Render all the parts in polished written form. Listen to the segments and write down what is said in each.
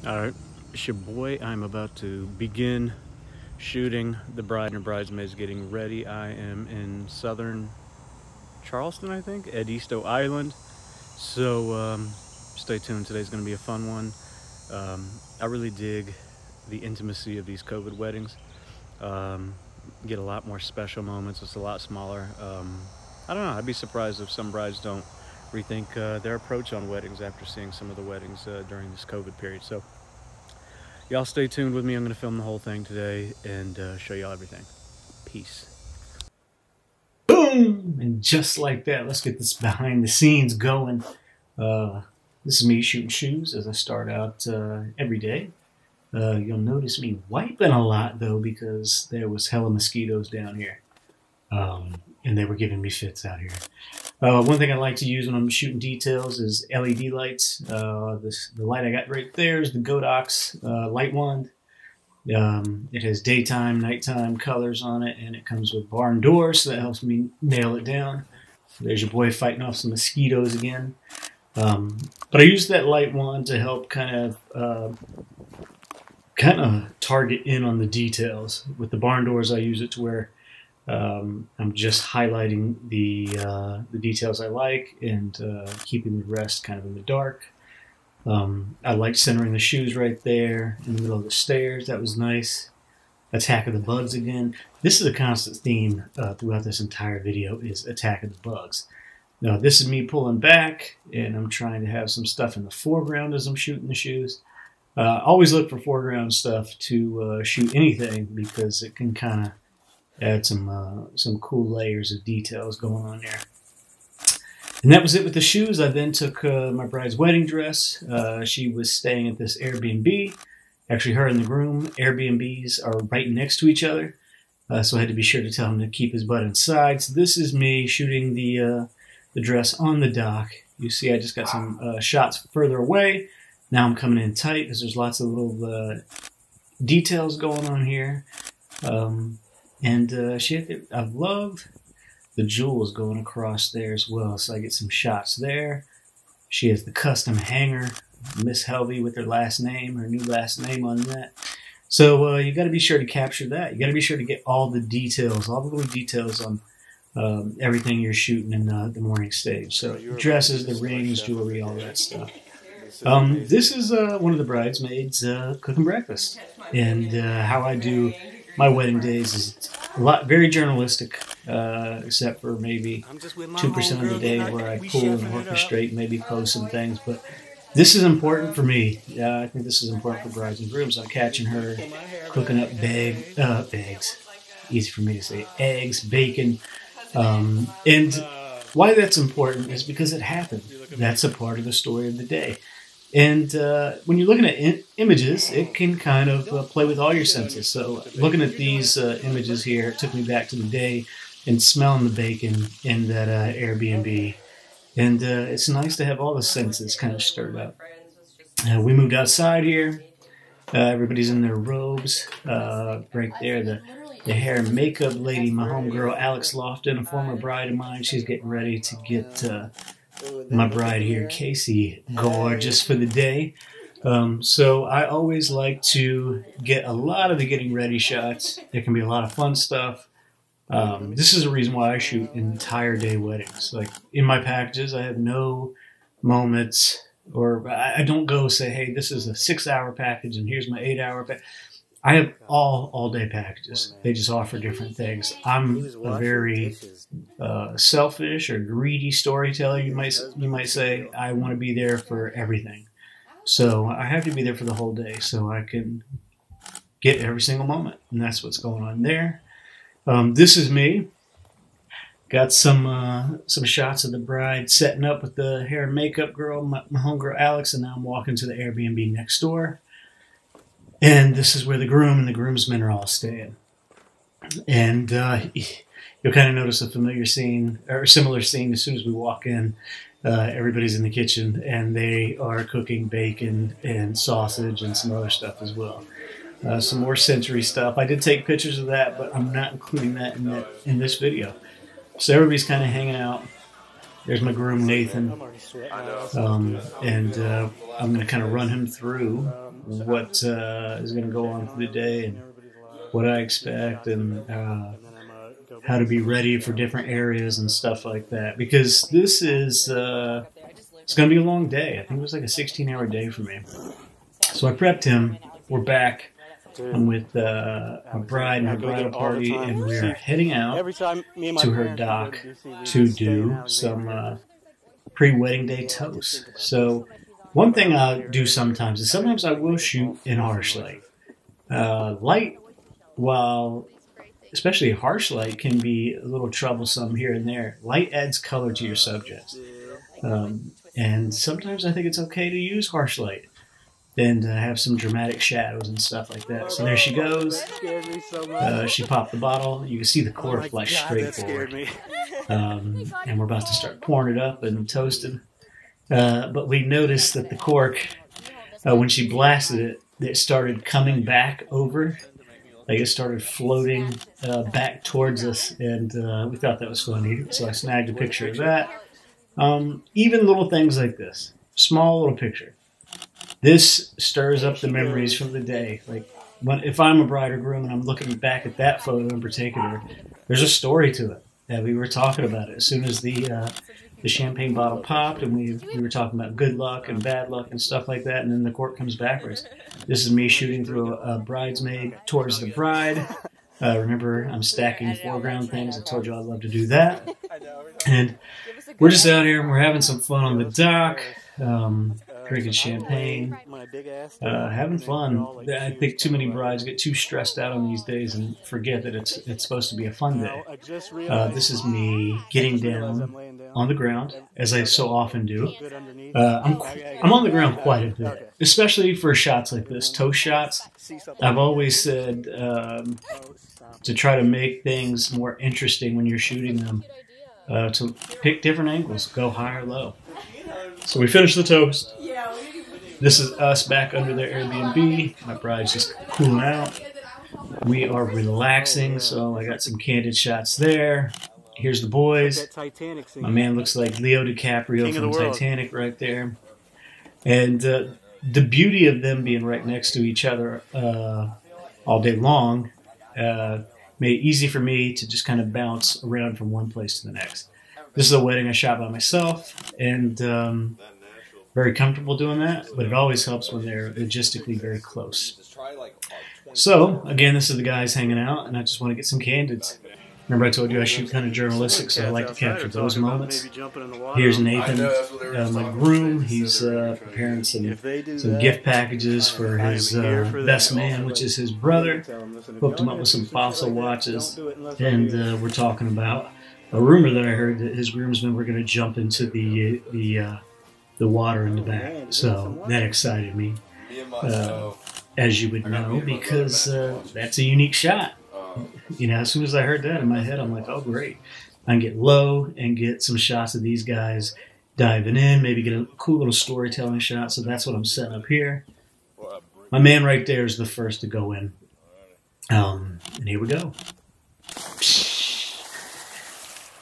Alright, it's your boy. I'm about to begin shooting the bride and her bridesmaids getting ready. I am in southern Charleston, I think, Edisto Island. So stay tuned. Today's going to be a fun one. I really dig the intimacy of these COVID weddings. Get a lot more special moments. It's a lot smaller. I don't know. I'd be surprised if some brides don't rethink their approach on weddings after seeing some of the weddings during this COVID period. So y'all stay tuned with me. I'm going to film the whole thing today and show y'all everything. Peace. Boom! And just like that, let's get this behind the scenes going. This is me shooting shoes as I start out every day. You'll notice me wiping a lot though because there was hella mosquitoes down here. And they were giving me fits out here. One thing I like to use when I'm shooting details is LED lights. The light I got right there is the Godox light wand. It has daytime, nighttime colors on it, and it comes with barn doors, so that helps me nail it down. There's your boy fighting off some mosquitoes again. But I use that light wand to help kind of target in on the details. With the barn doors, I use it to where I'm just highlighting the details I like and keeping the rest kind of in the dark. I like centering the shoes right there in the middle of the stairs. That was nice. Attack of the bugs again. This is a constant theme throughout this entire video, is attack of the bugs. Now this is me pulling back and I'm trying to have some stuff in the foreground as I'm shooting the shoes. Always look for foreground stuff to shoot anything because it can kind of add some cool layers of details going on there. And that was it with the shoes. I then took my bride's wedding dress. She was staying at this Airbnb. Actually, her and the groom, Airbnbs are right next to each other. So I had to be sure to tell him to keep his butt inside. So this is me shooting the dress on the dock. You see I just got some shots further away. Now I'm coming in tight because there's lots of little details going on here. I love the jewels going across there as well, so I get some shots there. She has the custom hanger, Miss Helvey with her last name, her new last name on that. So you got to be sure to capture that. You got to be sure to get all the details, all the little details on everything you're shooting in the morning stage. So dresses, the rings, jewelry, all that stuff. This is one of the bridesmaids cooking breakfast, and how I do my wedding days is very journalistic, except for maybe 2% of the day where I pull and orchestrate, maybe post some things. But this is important for me. I think this is important for brides and grooms. I'm catching her cooking up eggs. Easy for me to say. Eggs, bacon. And why that's important is because it happened. That's a part of the story of the day. And when you're looking at images, it can kind of play with all your senses. So looking at these images here, it took me back to the day and smelling the bacon in that Airbnb. And it's nice to have all the senses kind of stirred up. We moved outside here. Everybody's in their robes. Right there, the hair and makeup lady, my homegirl Alex Lofton, a former bride of mine, she's getting ready to get my bride here, Casey, gorgeous for the day. So I always like to get a lot of the getting ready shots. There can be a lot of fun stuff. This is the reason why I shoot entire day weddings. Like in my packages, I have no moments, or I don't go say, hey, this is a 6-hour package and here's my 8-hour package. I have all day packages. They just offer different things. I'm a very selfish or greedy storyteller, you might say. I want to be there for everything. So I have to be there for the whole day so I can get every single moment. And that's what's going on there. This is me. Got some shots of the bride setting up with the hair and makeup girl, my homegirl Alex, and now I'm walking to the Airbnb next door. And this is where the groom and the groomsmen are all staying. And you'll kind of notice a familiar scene, or similar scene, as soon as we walk in. Everybody's in the kitchen, and they are cooking bacon and sausage and some other stuff as well. Some more sensory stuff. I did take pictures of that, but I'm not including that in this video. So everybody's kind of hanging out. There's my groom, Nathan. And I'm going to kind of run him through what is going to go on for the day and what I expect and how to be ready for different areas and stuff like that. Because this is, it's going to be a long day. I think it was like a 16-hour day for me. So I prepped him. We're back. I'm with a bride and her bridal party, and we're heading out to her dock to do some pre-wedding day toast. So one thing I do sometimes is sometimes I will shoot in harsh light. Light, while especially harsh light can be a little troublesome here and there, light adds color to your subjects. And sometimes I think it's okay to use harsh light and have some dramatic shadows and stuff like that. So there she goes. She popped the bottle. You can see the cork flash straight forward. And we're about to start pouring it up and toasting. But we noticed that the cork, when she blasted it, it started coming back over. Like it started floating back towards us. And we thought that was funny. So I snagged a picture of that. Even little things like this. Small little picture. This stirs up the memories from the day. Like, if I'm a bride or groom and I'm looking back at that photo in particular, there's a story to it. That we were talking about it as soon as the champagne bottle popped, and we were talking about good luck and bad luck and stuff like that, and then the cork comes backwards. This is me shooting through a bridesmaid towards the bride. Remember, I'm stacking foreground things. I told you I love to do that. And we're just out here and we're having some fun on the dock. Drinking champagne, having fun. I think too many brides get too stressed out on these days and forget that it's supposed to be a fun day. This is me getting down on the ground, as I so often do. I'm on the ground quite a bit, especially for shots like this, toast shots. I've always said to try to make things more interesting when you're shooting them, to pick different angles, go high or low. So we finished the toast. This is us back under their Airbnb. My bride's just cooling out. We are relaxing, so I got some candid shots there. Here's the boys. My man looks like Leo DiCaprio from Titanic right there. And the beauty of them being right next to each other all day long made it easy for me to just kind of bounce around from one place to the next. This is a wedding I shot by myself, and very comfortable doing that, but it always helps when they're logistically very close. So, again, this is the guys hanging out, and I just want to get some candids. Remember I told you I shoot kind of journalistic, so I like to capture those moments. Here's Nathan, my groom. He's preparing some gift packages for his best man, which is his brother. Hooked him up with some fossil watches, and we're talking about a rumor that I heard that his groomsmen were going to jump into the water in the back. So that excited me, as you would know, because that's a unique shot. You know, as soon as I heard that in my head, I'm like, oh, great. I can get low and get some shots of these guys diving in, maybe get a cool little storytelling shot. So that's what I'm setting up here. My man right there is the first to go in. And here we go.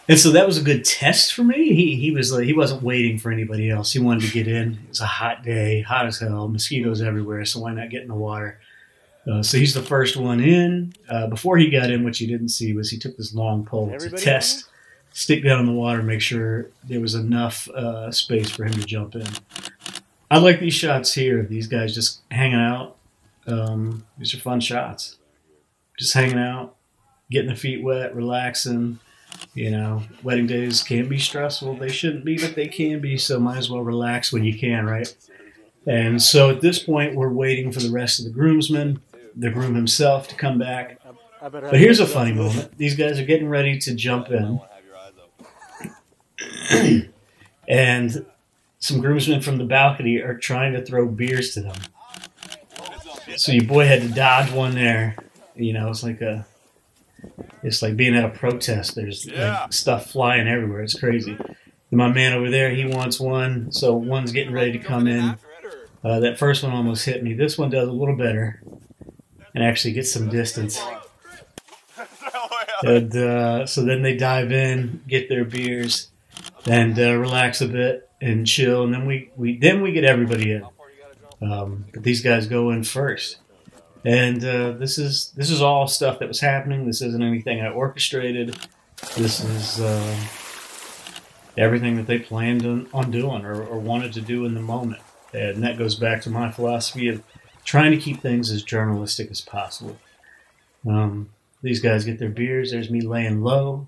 And so that was a good test for me. He wasn't waiting for anybody else. He wanted to get in. It was a hot day, hot as hell, mosquitoes everywhere, so why not get in the water? So he's the first one in. Before he got in, what you didn't see was he took this long pole to test, stick down in the water, make sure there was enough space for him to jump in. I like these shots here, these guys just hanging out. These are fun shots. Just hanging out, getting the feet wet, relaxing. You know, wedding days can be stressful. They shouldn't be, but they can be, so might as well relax when you can, right? And so at this point, we're waiting for the rest of the groomsmen, the groom himself, to come back. But here's a funny moment. These guys are getting ready to jump in. And some groomsmen from the balcony are trying to throw beers to them. So your boy had to dodge one there. You know, it's like being at a protest. There's like stuff flying everywhere. It's crazy. And my man over there, he wants one. So one's getting ready to come in. That first one almost hit me. This one does a little better and actually gets some distance. And so then they dive in, get their beers. and relax a bit and chill, and then we get everybody in. But these guys go in first, and this is all stuff that was happening. This isn't anything I orchestrated. This is everything that they planned on doing or wanted to do in the moment, and that goes back to my philosophy of trying to keep things as journalistic as possible. These guys get their beers. There's me laying low.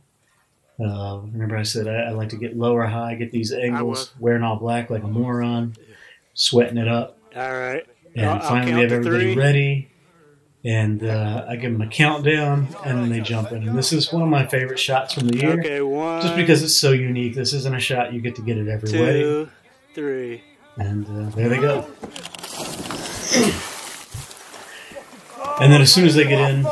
Remember I said I like to get low or high, get these angles, wearing all black like a moron, sweating it up. All right. And finally we have everybody ready, and I give them a countdown, and then they jump in. And this is one of my favorite shots from the year, Okay, 1, just because it's so unique. This isn't a shot you get to get at every 2, wedding. 3. And there they go. And then as soon as they get in,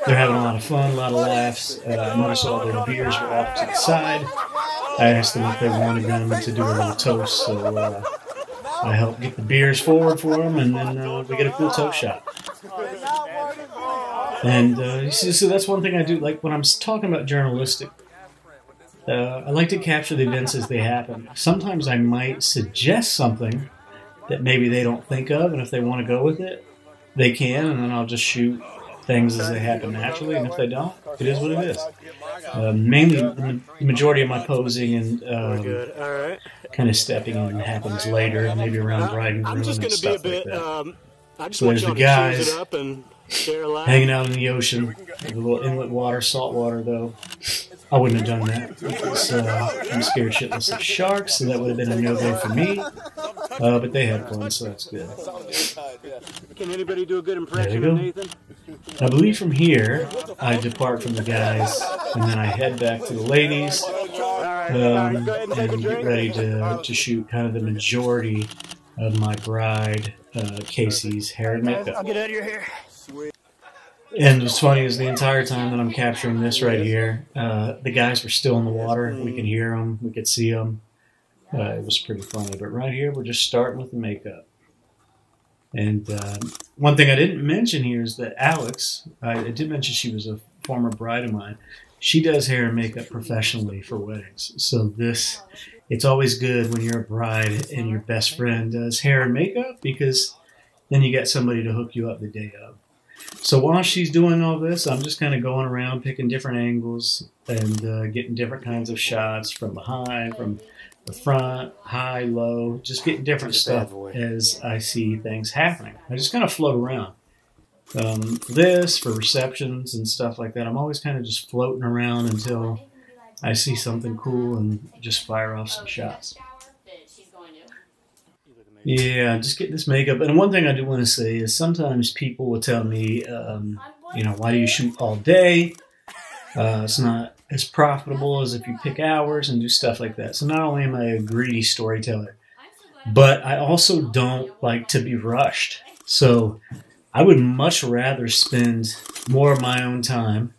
they're having a lot of fun, a lot of laughs. I noticed all their beers were off to the side. I asked them if they wanted them to do a little toast, so I helped get the beers forward for them, and then we get a cool toast shot. And you see, so that's one thing I do. Like when I'm talking about journalistic, I like to capture the events as they happen. Sometimes I might suggest something that maybe they don't think of, and if they want to go with it, they can, and then I'll just shoot things as they happen naturally, and if they don't, it is what it is. Mainly, the majority of my posing and kind of stepping in happens later, maybe around bride and groom and stuff like that. So there's the guys hanging out in the ocean, with a little inlet water, salt water though. I wouldn't have done that because I'm scared shitless of sharks, so that would have been a no-go for me. But they had fun, so that's good. Can anybody do a good impression of Nathan? I believe from here, I depart from the guys, and then I head back to the ladies, and get ready to shoot kind of the majority of my bride, Casey's hair and makeup. I'll get out of your hair. And what's funny is the entire time that I'm capturing this right here, the guys were still in the water. We could hear them, we could see them. It was pretty funny. But right here, we're just starting with the makeup. And one thing I didn't mention here is that Alex, I did mention she was a former bride of mine. She does hair and makeup professionally for weddings. So it's always good when you're a bride and your best friend does hair and makeup, because then you got somebody to hook you up the day of. So while she's doing all this, I'm just kind of going around picking different angles and getting different kinds of shots from behind, from the front, high, low, just getting different stuff as I see things happening. I just kind of float around. For this, for receptions and stuff like that, I'm always kind of just floating around until I see something cool and just fire off some shots. Yeah, just get this makeup. And one thing I do want to say is sometimes people will tell me, why do you shoot all day? It's not as profitable as if you pick hours and do stuff like that. So not only am I a greedy storyteller, but I also don't like to be rushed. So I would much rather spend more of my own time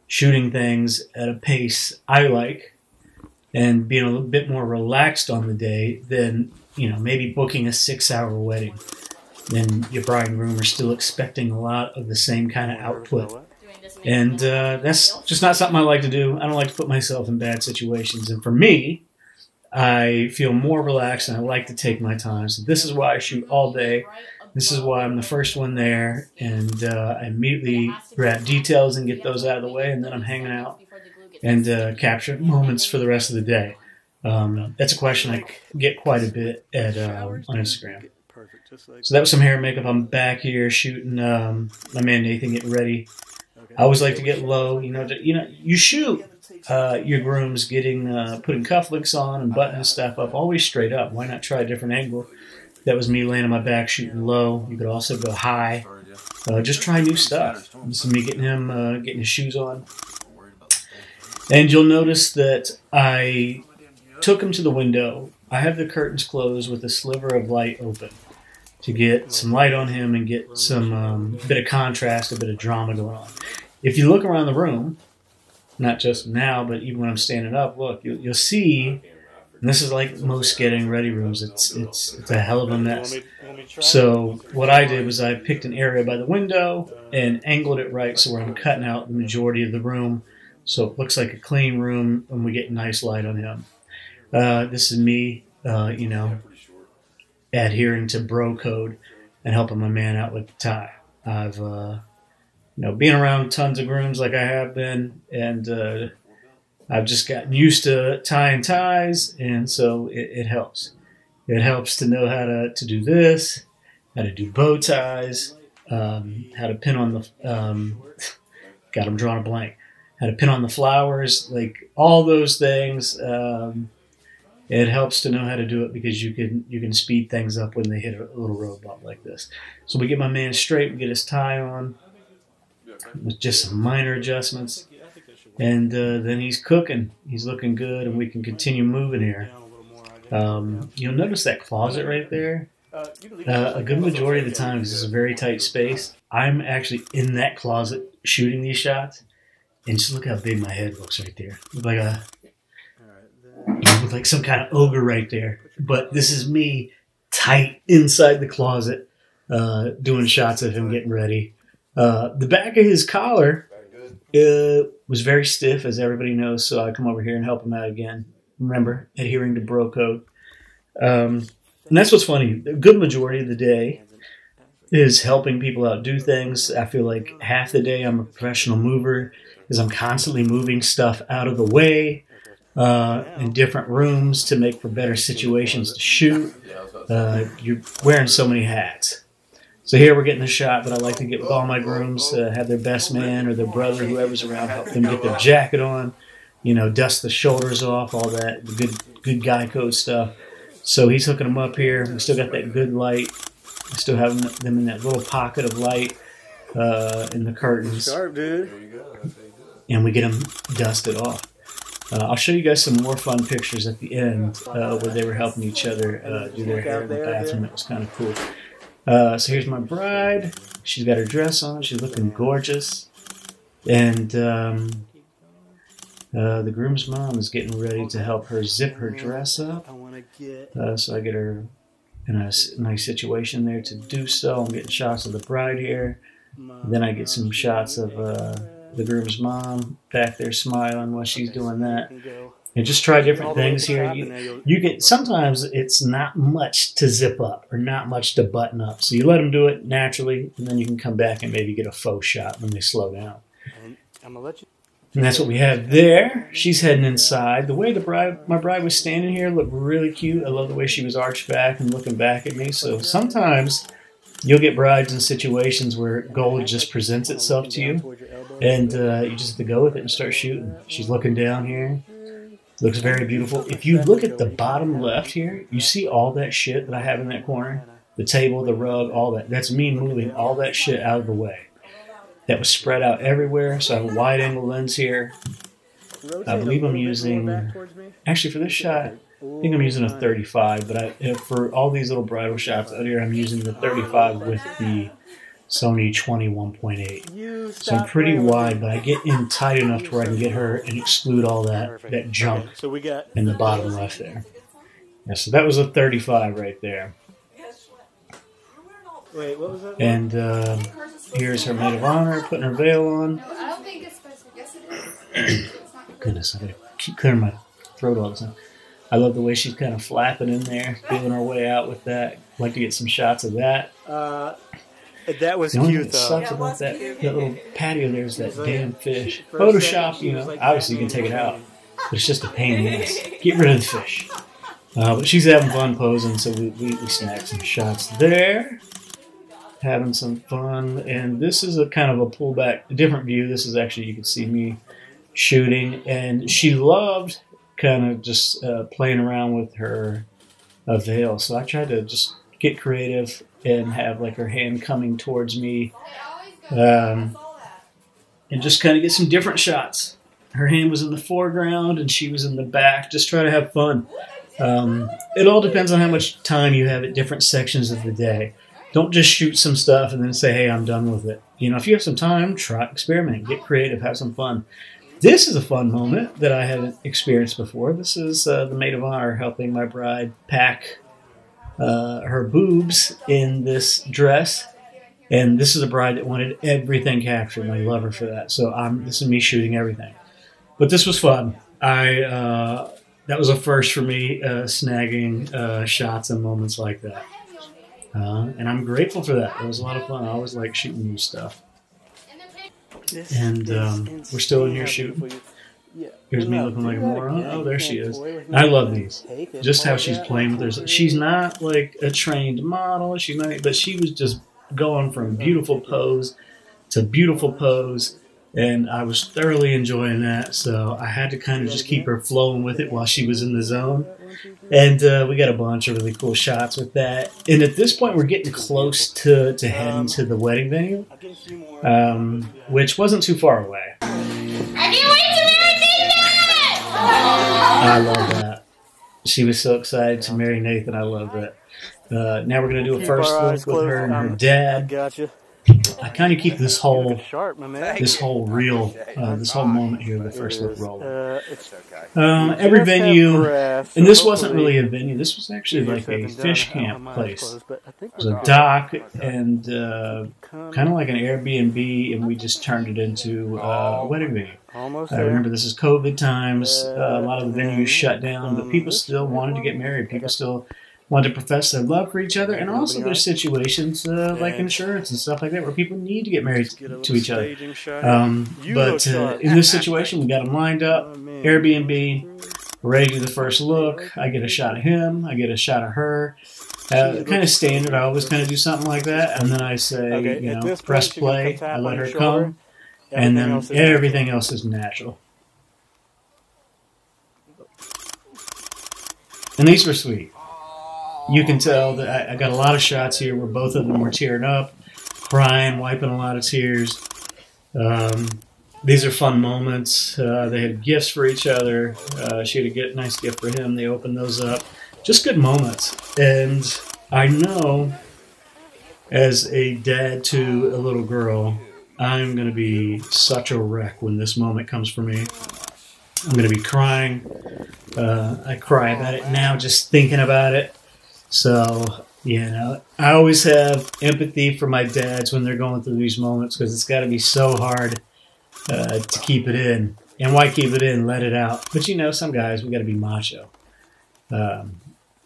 shooting things at a pace I like and being a little bit more relaxed on the day than maybe booking a 6-hour wedding. Then your bride and groom are still expecting a lot of the same kind of output. And that's just not something I like to do. I don't like to put myself in bad situations. And for me, I feel more relaxed and I like to take my time. So this is why I shoot all day. This is why I'm the first one there. And I immediately grab details and get those out of the way. And then I'm hanging out and capture moments for the rest of the day. That's a question I get quite a bit on Instagram. So that was some hair and makeup. I'm back here shooting my man Nathan getting ready. I always like to get low. You shoot your grooms getting putting cufflinks on and buttoning stuff up always straight up. Why not try a different angle? That was me laying on my back shooting low. You could also go high. Just try new stuff. This is me getting his shoes on. And you'll notice that I took him to the window. I have the curtains closed with a sliver of light open to get some light on him and get some bit of contrast, a bit of drama going on. If you look around the room, not just now, but even when I'm standing up, look, you'll see, and this is like most getting ready rooms, it's a hell of a mess. So what I did was I picked an area by the window and angled it right so where I'm cutting out the majority of the room, so it looks like a clean room and we get nice light on him. This is me, you know, adhering to bro code and helping my man out with the tie. I've, you know, being around tons of grooms like I have been, and I've just gotten used to tying ties, and so it helps. It helps to know how to do this, how to do bow ties, how to pin on the, God, I'm drawing a blank, how to pin on the flowers, like all those things. It helps to know how to do it because you can speed things up when they hit a little road bump like this. So we get my man straight, we get his tie on with just some minor adjustments, and then he's cooking. He's looking good, and we can continue moving here. You'll notice that closet right there. A good majority of the time, because it's a very tight space, I'm actually in that closet shooting these shots, and just look how big my head looks right there. Look like a with like some kind of ogre right there. But this is me tight inside the closet doing shots of him getting ready. The back of his collar was very stiff, as everybody knows, so I come over here and help him out again. Remember, adhering to bro code. And that's what's funny. A good majority of the day is helping people out do things. I feel like half the day I'm a professional mover because I'm constantly moving stuff out of the way in different rooms to make for better situations to shoot. You're wearing so many hats. So here we're getting a shot that I like to get with all my grooms, have their best man or their brother, whoever's around, help them get their jacket on, you know, dust the shoulders off, all that, the good guy code stuff. So he's hooking them up here. We still got that good light. We still have them in that little pocket of light in the curtains. Sharp, dude. And we get them dusted off. I'll show you guys some more fun pictures at the end where they were helping each other do their hair in the bathroom. That was kind of cool. So here's my bride. She's got her dress on. She's looking gorgeous. And the groom's mom is getting ready to help her zip her dress up. So I get her in a nice situation there to do so. I'm getting shots of the bride here. Then I get some shots of the groom's mom back there smiling while she's doing that. And just try different things here. You get, sometimes it's not much to zip up or not much to button up. So you let them do it naturally, and then you can come back and maybe get a faux shot when they slow down. And that's what we have there. She's heading inside. The way my bride was standing here looked really cute. I love the way she was arched back and looking back at me. So sometimes you'll get brides in situations where gold just presents itself to you, and you just have to go with it and start shooting. She's looking down here. Looks very beautiful. If you look at the bottom left here, you see all that shit that I have in that corner? The table, the rug, all that. That's me moving all that shit out of the way. That was spread out everywhere, so I have a wide-angle lens here. I believe I'm using, actually for this shot, I think I'm using a 35, but for all these little bridal shots out here, I'm using the 35 with the Sony 21.8. So I'm pretty wide, but I get in tight enough to where I can get her and exclude all that junk in the bottom left there. Yeah, so that was a 35 right there. Wait, what was that? And here's her maid of honor putting her veil on. I don't think it's supposed to. Yes, it is. Goodness, I gotta keep clearing my throat all the time. I love the way she's kind of flapping in there, feeling her way out with that. I'd like to get some shots of that. That was the only cute, thing that though. sucks about that little patio there is that damn fish. Photoshop, you know, obviously you can take it out, but it's just a pain in the ass. Get rid of the fish. But she's having fun posing, so we snagged some shots there. Having some fun, and this is a kind of a pullback, a different view. This is actually, you can see me shooting, and she loved kind of just playing around with her veil. So I tried to just get creative and have like her hand coming towards me, and just kind of get some different shots. Her hand was in the foreground and she was in the back. Just try to have fun. It all depends on how much time you have at different sections of the day. Don't just shoot some stuff and then say, hey, I'm done with it. You know, if you have some time, try, experiment, get creative, have some fun. This is a fun moment that I haven't experienced before. This is the maid of honor helping my bride pack her boobs in this dress. And this is a bride that wanted everything captured, and I love her for that. So this is me shooting everything. But this was fun. That that was a first for me, snagging shots and moments like that. And I'm grateful for that. It was a lot of fun. I always like shooting new stuff. And we're still in here shooting. Here's me looking like a moron. Oh, there she is. I love these. Just how she's playing with her. She's not like a trained model. She's not, but she was just going from beautiful pose to beautiful pose. And I was thoroughly enjoying that. So I had to kind of just keep her flowing with it while she was in the zone. And we got a bunch of really cool shots with that. And at this point, we're getting close to heading to the wedding venue, which wasn't too far away. I love that. She was so excited to marry Nathan. I love that. Now we're going to do a first look with her and her dad. Gotcha. I kind of keep this whole reel, this whole moment here, the first look rolling. Every venue, and this wasn't really a venue. This was actually like a fish camp place. It was a dock and kind of like an Airbnb, and we just turned it into a wedding venue. I remember this is COVID times. A lot of the venues shut down, but people still wanted to get married. People still wanted to profess their love for each other, and also there's situations like insurance and stuff like that where people need to get married to each other. But in this situation, we got them lined up, Airbnb, ready to do the first look. I get a shot of him, I get a shot of her. Kind of standard, I always kind of do something like that, and then I say, you know, press play, I let her come, and then everything else is natural. And these were sweet. You can tell that I got a lot of shots here where both of them were tearing up, crying, wiping a lot of tears. These are fun moments. They had gifts for each other. She had a nice gift for him. They opened those up. Just good moments. And I know as a dad to a little girl, I'm going to be such a wreck when this moment comes for me. I'm going to be crying. I cry about it now just thinking about it. So, you know, I always have empathy for my dads when they're going through these moments because it's got to be so hard to keep it in. And why keep it in? Let it out. But, you know, some guys, we got to be macho. But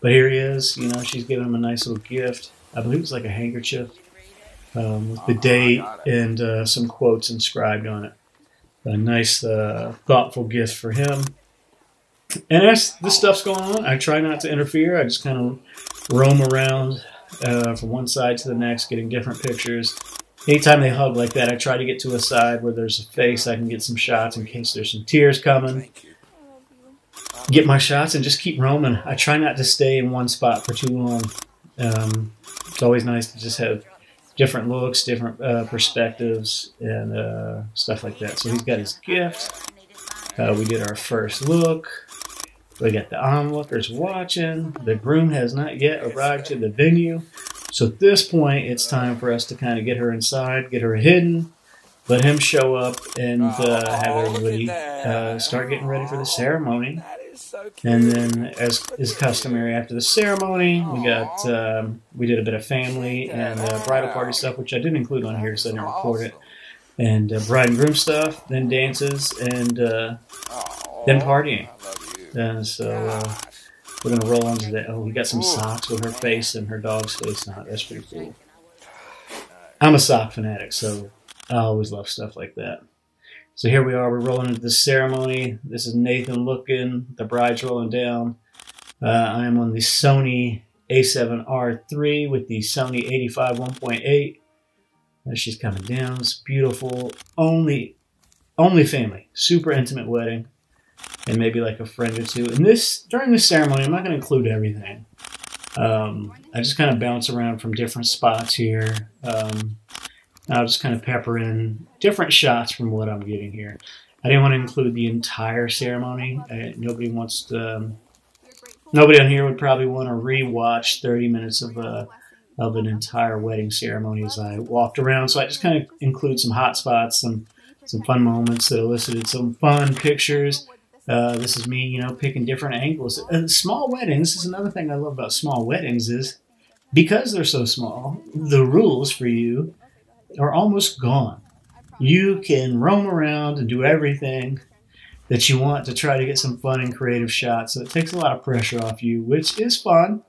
here he is. You know, she's giving him a nice little gift. I believe it's like a handkerchief with the date and some quotes inscribed on it. A nice, thoughtful gift for him. And as this stuff's going on, I try not to interfere. I just kind of roam around from one side to the next, getting different pictures. Anytime they hug like that, I try to get to a side where there's a face. I can get some shots in case there's some tears coming. Get my shots and just keep roaming. I try not to stay in one spot for too long. It's always nice to just have different looks, different perspectives, and stuff like that. So he's got his gift. We did our first look. We got the onlookers watching. The groom has not yet arrived to the venue. So at this point, it's time for us to kind of get her inside, get her hidden, let him show up, and have everybody start getting ready for the ceremony. And then, as is customary after the ceremony, we did a bit of family and bridal party stuff, which I didn't include on here because I didn't record it. And bride and groom stuff, then dances, and then partying. And so we're going to roll into that. Oh, we got some socks with her face and her dog's face on it. That's pretty cool. I'm a sock fanatic, so I always love stuff like that. So here we are. We're rolling into the ceremony. This is Nathan looking. The bride's rolling down. I am on the Sony A7R III with the Sony 85 1.8. She's coming down. It's beautiful. Only family. Super intimate wedding. And maybe like a friend or two. And during this ceremony, I'm not going to include everything. I just kind of bounce around from different spots here. I'll just kind of pepper in different shots from what I'm getting here. I didn't want to include the entire ceremony. Nobody on here would probably want to re-watch 30 minutes of an entire wedding ceremony as I walked around. So I just kind of include some hot spots, some fun moments that elicited some fun pictures. This is me, you know, picking different angles. Small weddings, this is another thing I love about small weddings is because they're so small, the rules for you are almost gone. You can roam around and do everything. that you want to try to get some fun and creative shots. So it takes a lot of pressure off you, which is fun,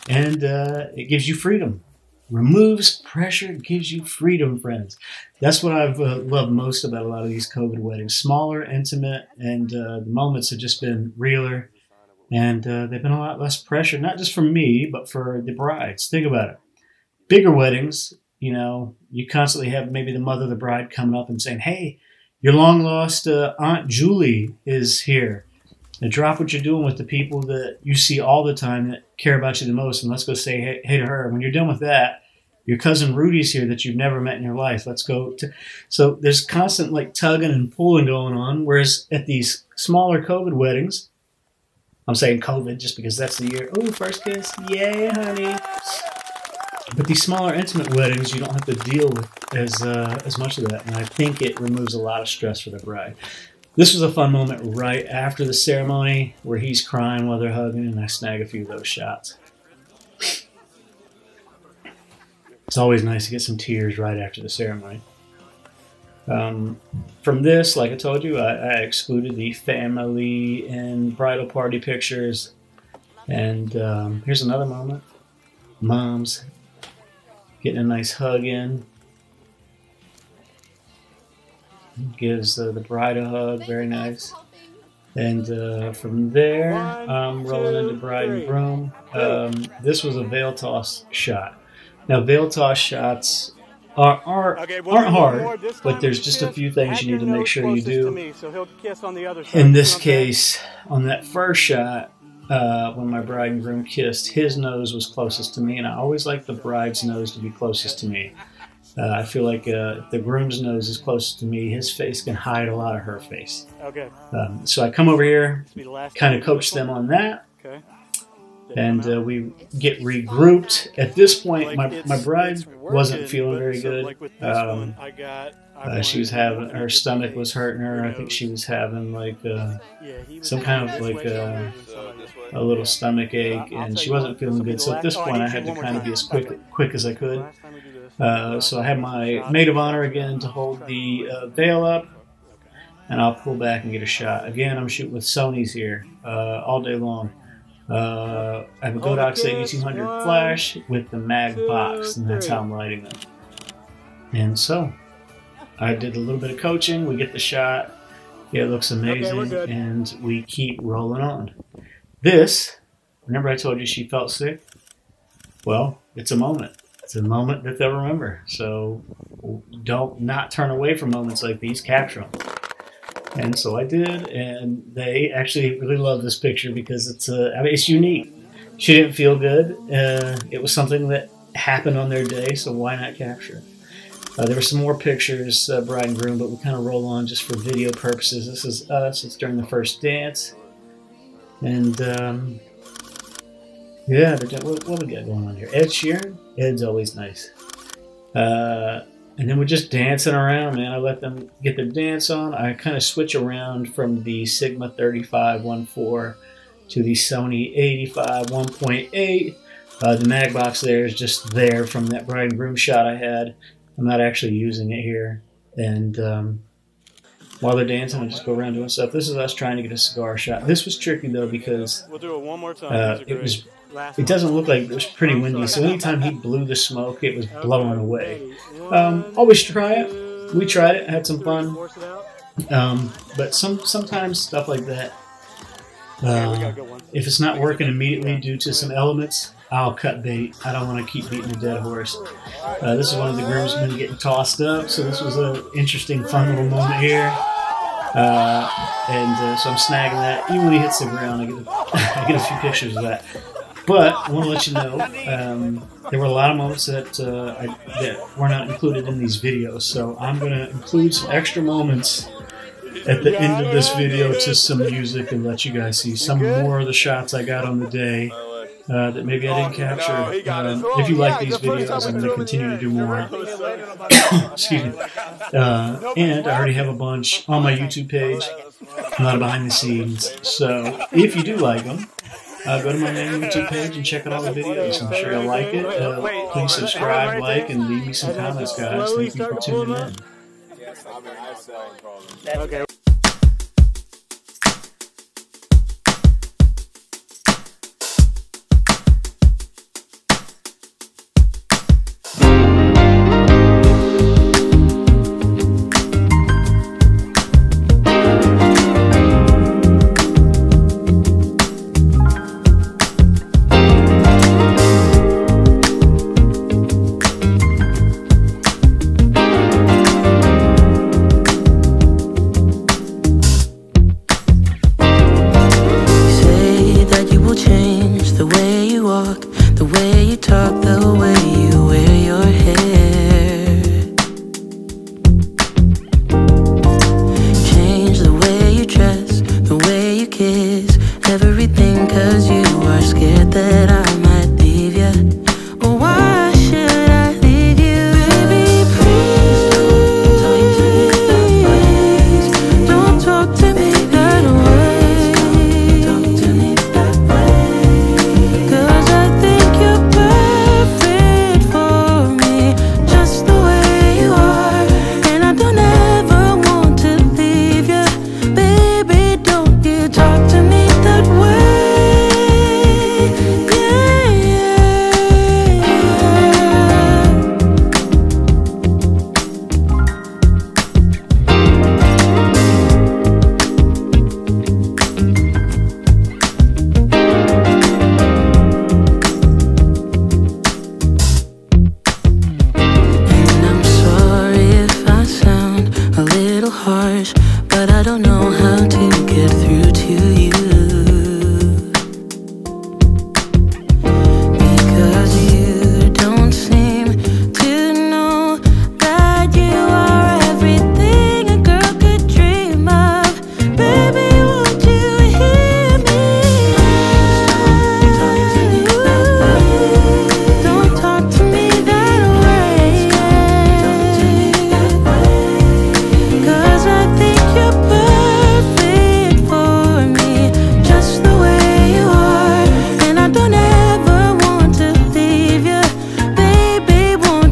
and it gives you freedom. Removes pressure, gives you freedom, friends. That's what I've loved most about a lot of these COVID weddings. Smaller, intimate, and the moments have just been realer, and they've been a lot less pressure, not just for me, but for the brides. Think about it. Bigger weddings, you know, you constantly have maybe the mother of the bride coming up and saying, hey, your long-lost Aunt Julie is here. And drop what you're doing with the people that you see all the time that care about you the most, and let's go say hey to her. When you're done with that, your cousin Rudy's here that you've never met in your life. Let's go. So there's constant like tugging and pulling going on, whereas at these smaller COVID weddings, I'm saying COVID just because that's the year. Oh, first kiss. Yay, honey. But these smaller, intimate weddings, you don't have to deal with as much of that, and I think it removes a lot of stress for the bride. This was a fun moment right after the ceremony where he's crying while they're hugging, and I snag a few of those shots. It's always nice to get some tears right after the ceremony. From this, like I told you, I excluded the family and bridal party pictures. And here's another moment. Mom's getting a nice hug in. Gives the bride a hug, very nice. And from there, I'm rolling into bride and groom. This was a veil toss shot. Now, veil toss shots aren't hard, but there's just a few things you need to make sure you do. In this case, on that first shot, when my bride and groom kissed, his nose was closest to me, and I always like the bride's nose to be closest to me. I feel like if the groom's nose is closest to me, his face can hide a lot of her face. Okay. So I come over here, kind of coach them on that, and we get regrouped. At this point, my bride wasn't feeling very good. She was having, her stomach was hurting her. I think she was having like some kind of like a little stomach ache, and she wasn't feeling good. So at this point, I had to kind of be as quick as I could. So I have my maid of honor again to hold the veil up, and I'll pull back and get a shot. Again, I'm shooting with Sony's here all day long. I have a Godox 8200 flash with the mag box, and that's how I'm lighting them. And so I did a little bit of coaching. We get the shot. Yeah, it looks amazing, and we keep rolling on. This, remember I told you she felt sick? Well, it's a moment. It's a moment that they'll remember. So don't not turn away from moments like these. Capture them. And so I did, and they actually really love this picture because it's I mean, it's unique. She didn't feel good. It was something that happened on their day, so why not capture it? There were some more pictures, bride and groom, but we kind of roll on just for video purposes. This is us. It's during the first dance. And, yeah, what we got going on here? Ed Sheeran? Ed's always nice. And then we're just dancing around, man. I let them get their dance on. I kind of switch around from the Sigma 35-1.4 to the Sony 85 1.8. The mag box there is just there from that bride and groom shot I had. I'm not actually using it here. And while they're dancing, I just go around doing stuff. This is us trying to get a cigar shot. This was tricky, though, because we'll do it one more time. It doesn't look like it was pretty windy, so anytime he blew the smoke, it was blowing away. Always try it. We tried it, had some fun. But sometimes stuff like that, if it's not working immediately due to some elements, I'll cut bait. I don't want to keep beating a dead horse. This is one of the groomsmen getting tossed up, so this was an interesting, fun little moment here. So I'm snagging that. Even when he hits the ground, I get a few pictures of that. But I want to let you know, there were a lot of moments that were not included in these videos, so I'm going to include some extra moments at the end of this video to some music and let you guys see some more of the shots I got on the day that maybe I didn't capture. If you like these videos, I'm going to continue to do more. Excuse me. And I already have a bunch on my YouTube page, a lot of behind the scenes. So if you do like them, go to my main YouTube page and check out all the videos. I'm sure you'll like it. Please subscribe, like, and leave me some comments, guys. Thank you for tuning in.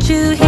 you